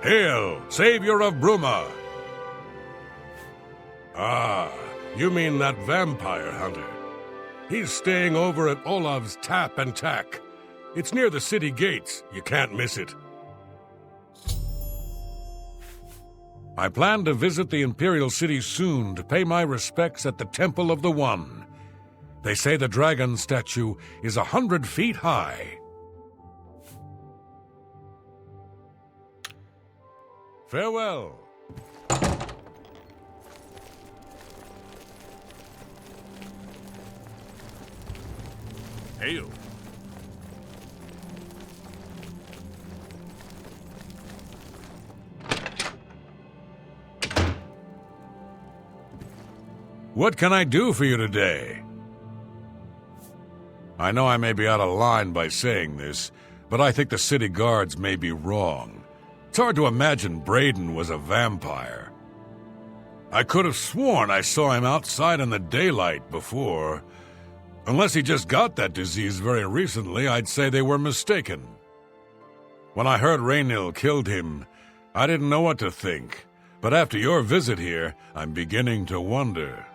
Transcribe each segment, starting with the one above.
Hail, savior of Bruma! Ah, you mean that vampire hunter. He's staying over at Olav's Tap and Tack. It's near the city gates. You can't miss it. I plan to visit the Imperial City soon to pay my respects at the Temple of the One. They say the dragon statue is 100 feet high. Farewell. Hail. What can I do for you today? I know I may be out of line by saying this, but I think the city guards may be wrong. It's hard to imagine Braden was a vampire. I could have sworn I saw him outside in the daylight before. Unless he just got that disease very recently, I'd say they were mistaken. When I heard Raynil killed him, I didn't know what to think. But after your visit here, I'm beginning to wonder.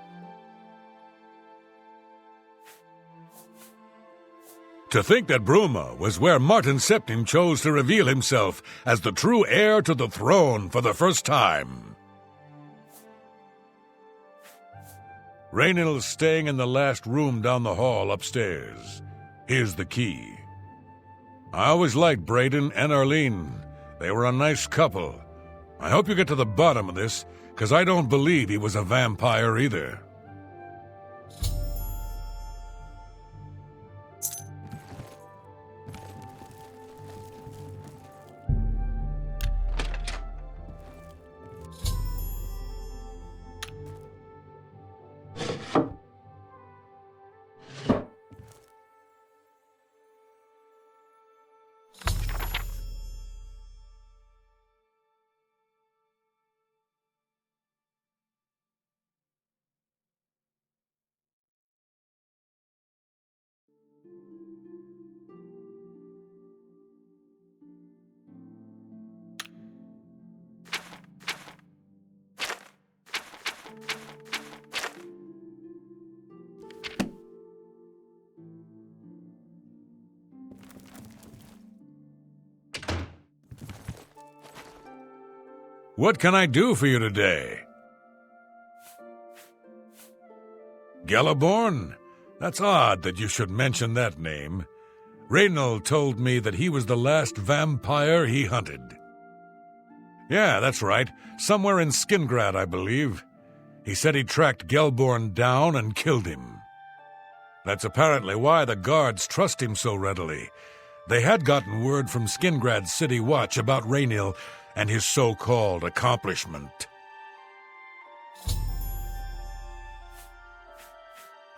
To think that Bruma was where Martin Septim chose to reveal himself as the true heir to the throne for the first time. Raynil's staying in the last room down the hall upstairs. Here's the key. I always liked Braden and Arlene. They were a nice couple. I hope you get to the bottom of this, because I don't believe he was a vampire either. What can I do for you today? Gelaborn? That's odd that you should mention that name. Raynil told me that he was the last vampire he hunted. Yeah, that's right. Somewhere in Skingrad, I believe. He said he tracked Gelborn down and killed him. That's apparently why the guards trust him so readily. They had gotten word from Skingrad's City Watch about Raynil and his so-called accomplishment.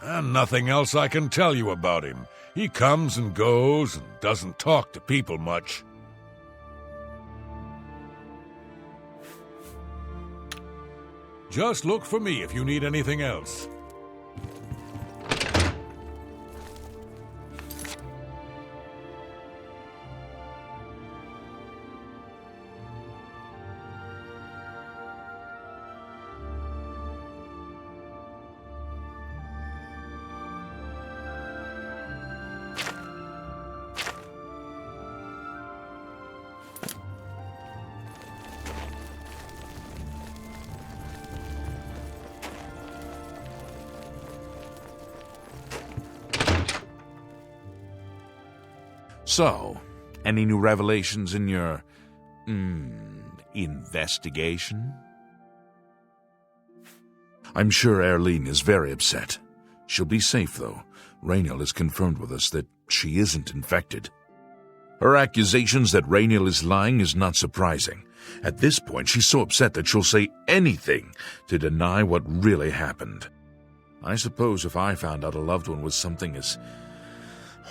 And nothing else I can tell you about him. He comes and goes and doesn't talk to people much. Just look for me if you need anything else. So, any new revelations in your, investigation? I'm sure Arlene is very upset. She'll be safe, though. Raynil has confirmed with us that she isn't infected. Her accusations that Raynil is lying is not surprising. At this point, she's so upset that she'll say anything to deny what really happened. I suppose if I found out a loved one was something as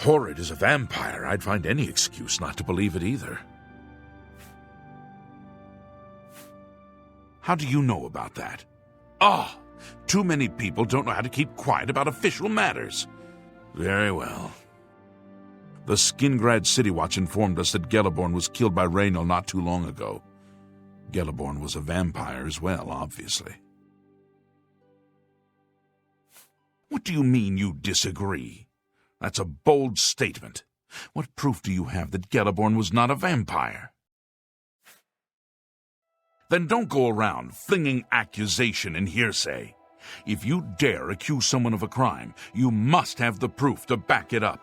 horrid as a vampire, I'd find any excuse not to believe it either. How do you know about that? Too many people don't know how to keep quiet about official matters. Very well. The Skingrad City Watch informed us that Gelaborn was killed by Raynil not too long ago. Geliborn was a vampire as well, obviously. What do you mean you disagree? That's a bold statement. What proof do you have that Geliborn was not a vampire? Then don't go around flinging accusation and hearsay. If you dare accuse someone of a crime, you must have the proof to back it up.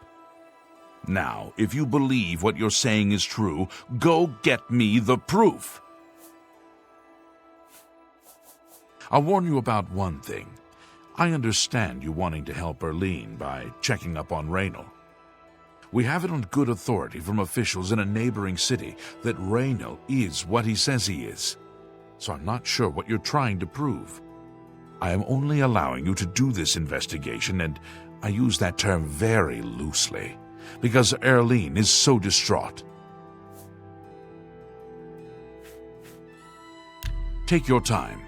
Now, if you believe what you're saying is true, go get me the proof. I'll warn you about one thing. I understand you wanting to help Erlene by checking up on Raynal. We have it on good authority from officials in a neighboring city that Raynal is what he says he is. So I'm not sure what you're trying to prove. I am only allowing you to do this investigation, and I use that term very loosely, because Erlene is so distraught. Take your time.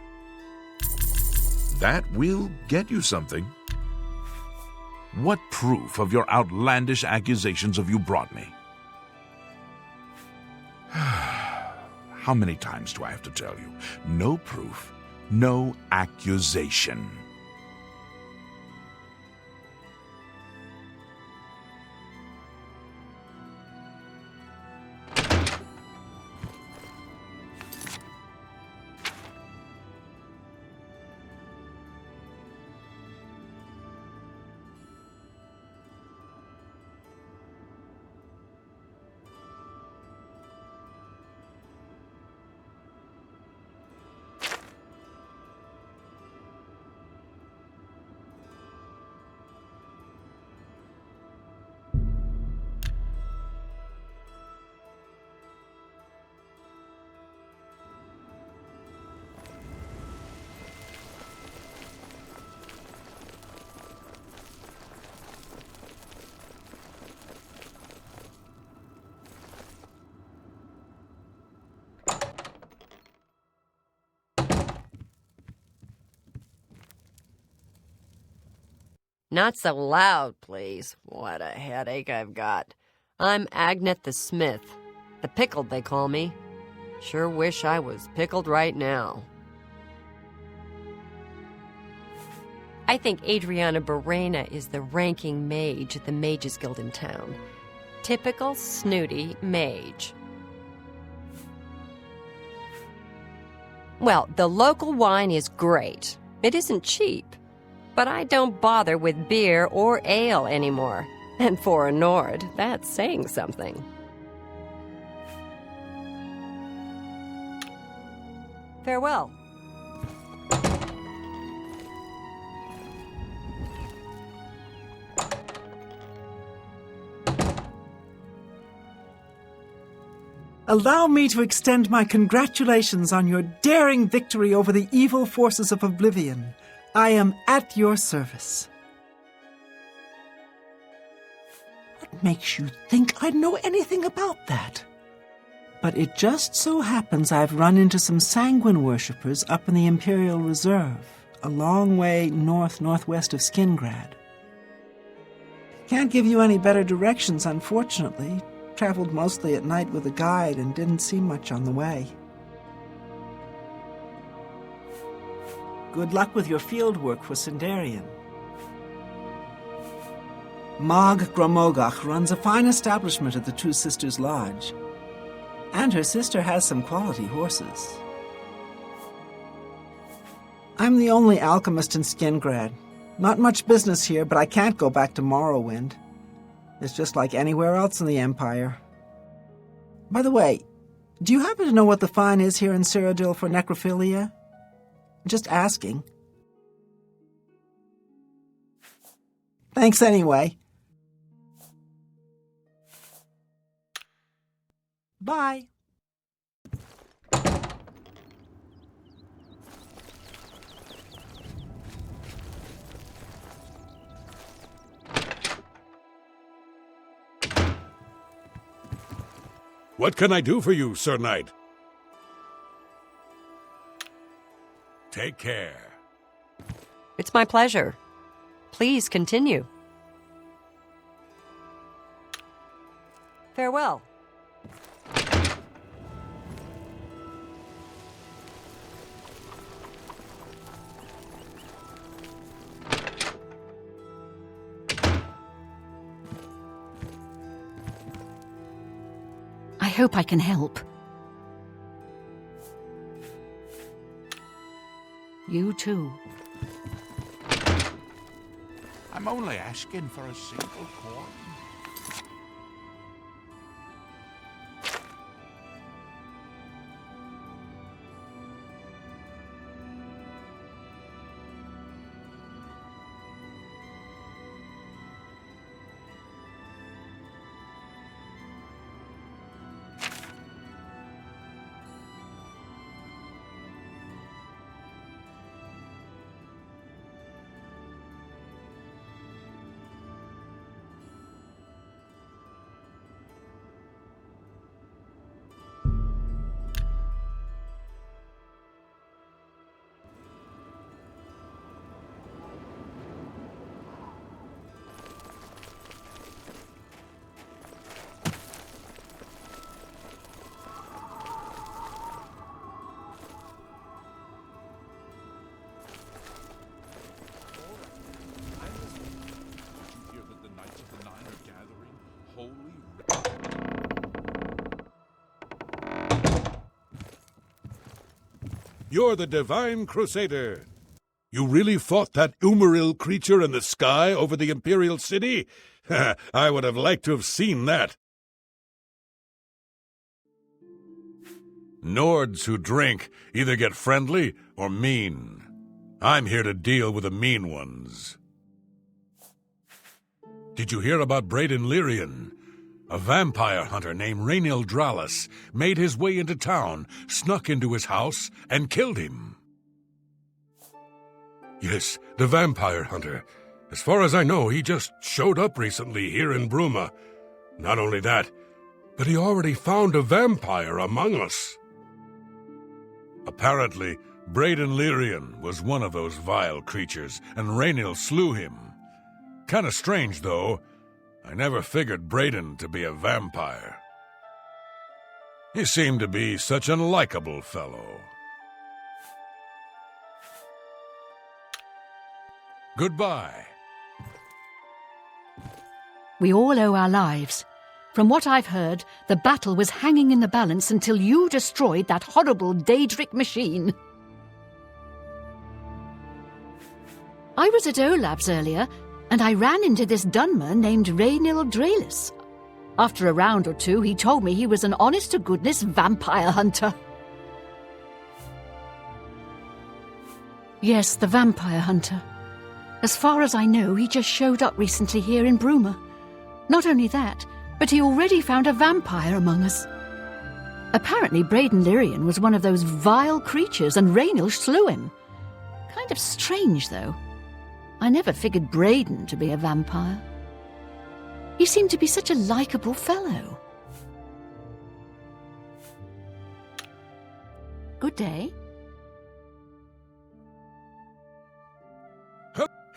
That will get you something. What proof of your outlandish accusations have you brought me? How many times do I have to tell you? No proof, no accusation. Not so loud, please. What a headache I've got. I'm Agnet the Smith. The Pickled, they call me. Sure wish I was pickled right now. I think Adriana Borena is the ranking mage at the Mages Guild in town. Typical snooty mage. Well, the local wine is great. It isn't cheap. But I don't bother with beer or ale anymore. And for a Nord, that's saying something. Farewell. Allow me to extend my congratulations on your daring victory over the evil forces of Oblivion. I am at your service. What makes you think I know anything about that? But it just so happens I've run into some Sanguine worshippers up in the Imperial Reserve, a long way northwest of Skingrad. Can't give you any better directions, unfortunately. Traveled mostly at night with a guide and didn't see much on the way. Good luck with your field work for Sindarian. Mog Gromogach runs a fine establishment at the Two Sisters Lodge. And her sister has some quality horses. I'm the only alchemist in Skingrad. Not much business here, but I can't go back to Morrowind. It's just like anywhere else in the Empire. By the way, do you happen to know what the fine is here in Cyrodiil for necrophilia? Just asking. Thanks anyway. Bye. What can I do for you, Sir Knight? Take care. It's my pleasure. Please continue. Farewell. hope I can help. You too. I'm only asking for a single coin. You're the Divine Crusader. You really fought that Umaril creature in the sky over the Imperial City? I would have liked to have seen that. Nords who drink either get friendly or mean. I'm here to deal with the mean ones. Did you hear about Braden Lyrian? A vampire hunter named Rainiel Dralis made his way into town, snuck into his house, and killed him. Yes, the vampire hunter. As far as I know, he just showed up recently here in Bruma. Not only that, but he already found a vampire among us. Apparently, Braden Lyrian was one of those vile creatures, and Rainiel slew him. Kinda strange, though. I never figured Braden to be a vampire. He seemed to be such an likable fellow. Goodbye. We all owe our lives. From what I've heard, the battle was hanging in the balance until you destroyed that horrible Daedric machine. I was at Olaf's earlier, and I ran into this Dunmer named Rainiel Dralis. After a round or two, he told me he was an honest-to-goodness vampire hunter. Yes, the vampire hunter. As far as I know, he just showed up recently here in Bruma. Not only that, but he already found a vampire among us. Apparently, Braden Lyrian was one of those vile creatures, and Rainiel slew him. Kind of strange, though. I never figured Braden to be a vampire. He seemed to be such a likable fellow. Good day.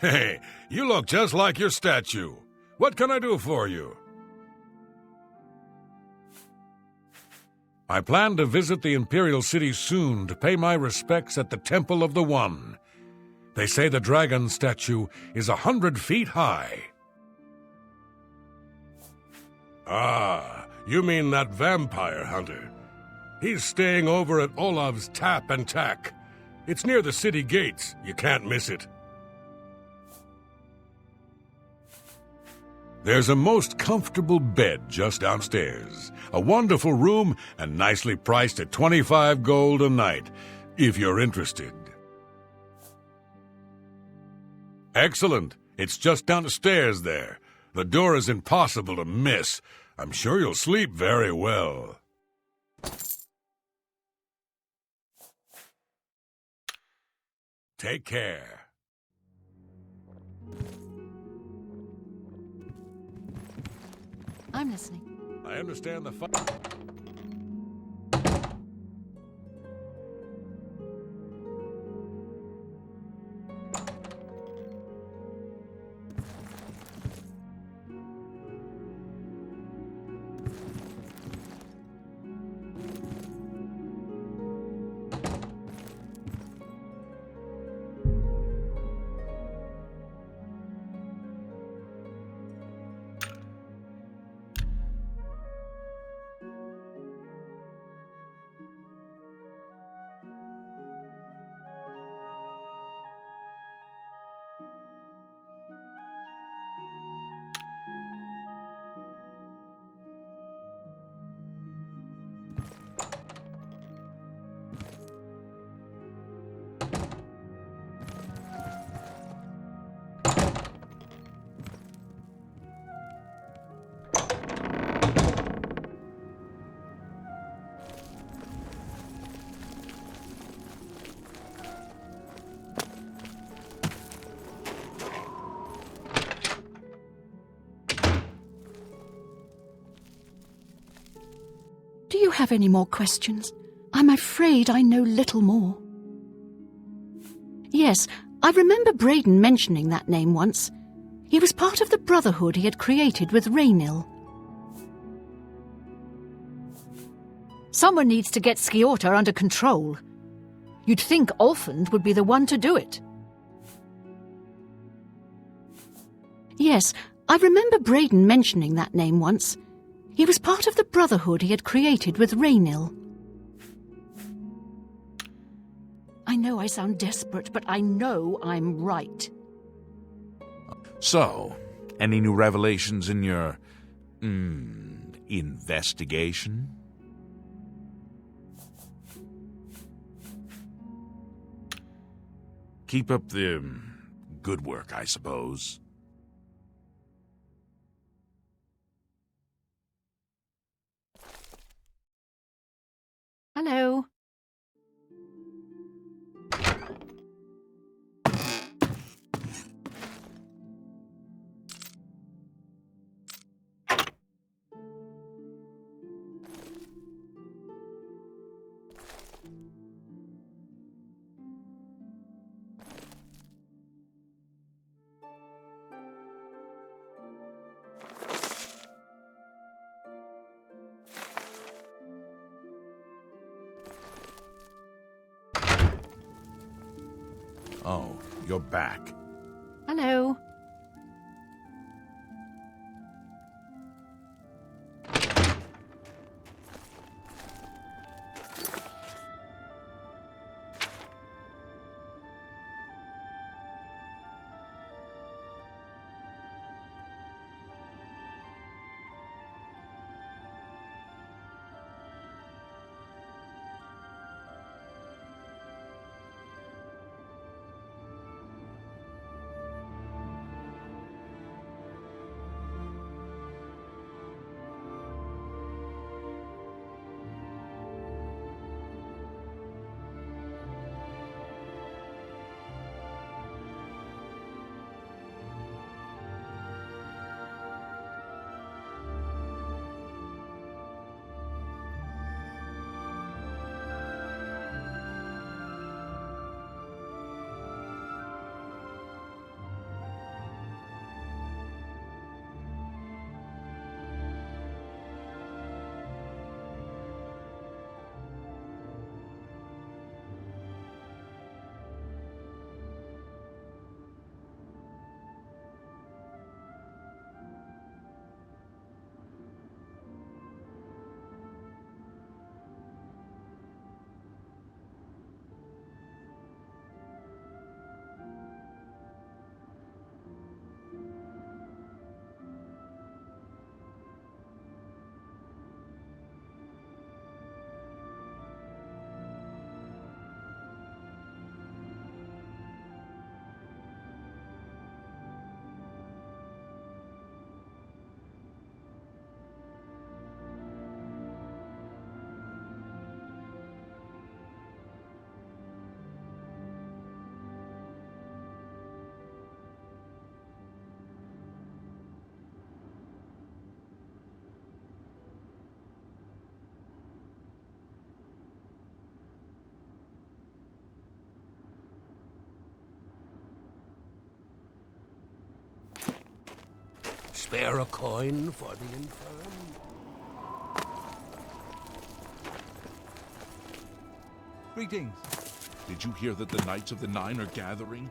Hey, you look just like your statue. What can I do for you? I plan to visit the Imperial City soon to pay my respects at the Temple of the One. They say the dragon statue is 100 feet high. Ah, you mean that vampire hunter. He's staying over at Olav's Tap and Tack. It's near the city gates. You can't miss it. There's a most comfortable bed just downstairs. A wonderful room and nicely priced at 25 gold a night, if you're interested. Excellent. It's just down the stairs there. The door is impossible to miss. I'm sure you'll sleep very well. Take care. I'm listening. I understand the have any more questions. I'm afraid I know little more. Yes, I remember Braden mentioning that name once. He was part of the brotherhood he had created with Raynil. Someone needs to get Sciorta under control. You'd think Ulfund would be the one to do it. Yes, I remember Braden mentioning that name once. He was part of the brotherhood he had created with Raynil. I know I sound desperate, but I know I'm right. So, any new revelations in your, investigation? Keep up the good work, I suppose. Hello. Oh, you're back. Hello. Spare a coin for the infirm? Greetings. Did you hear that the Knights of the Nine are gathering?